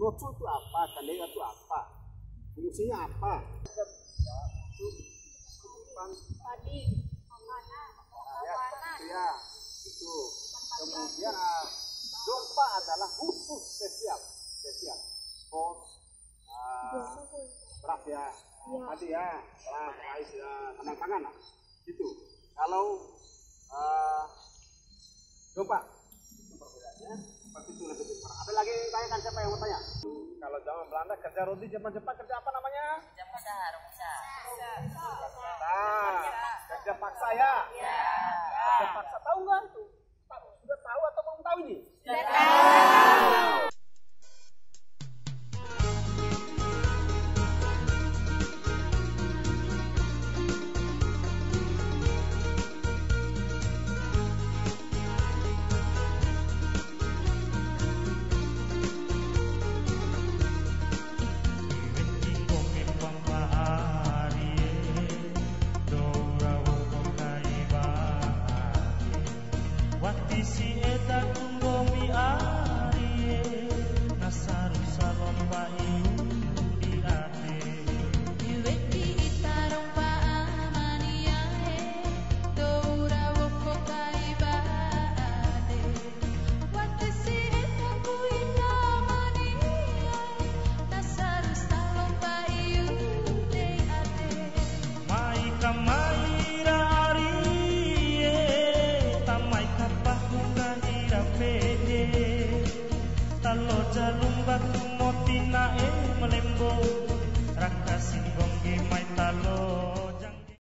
Roco itu apa? Gandega itu apa? Fungsinya apa? Padi, ya, itu. Kemudian domba adalah khusus spesial. Pos, beras ya, tadi ya, beras, kandang pangan lah. Gitu. Kalau domba, itu perbedaannya. Seperti itu lebih besar. Ada lagi tanyakan, siapa yang mau tanya? Kalau zaman Belanda kerja rodi, zaman Jepang kerja apa namanya? Kerja paksa ya? Kerja paksa, tahu nggak itu? Sudah tahu atau belum tahu ini? Sudah tahu.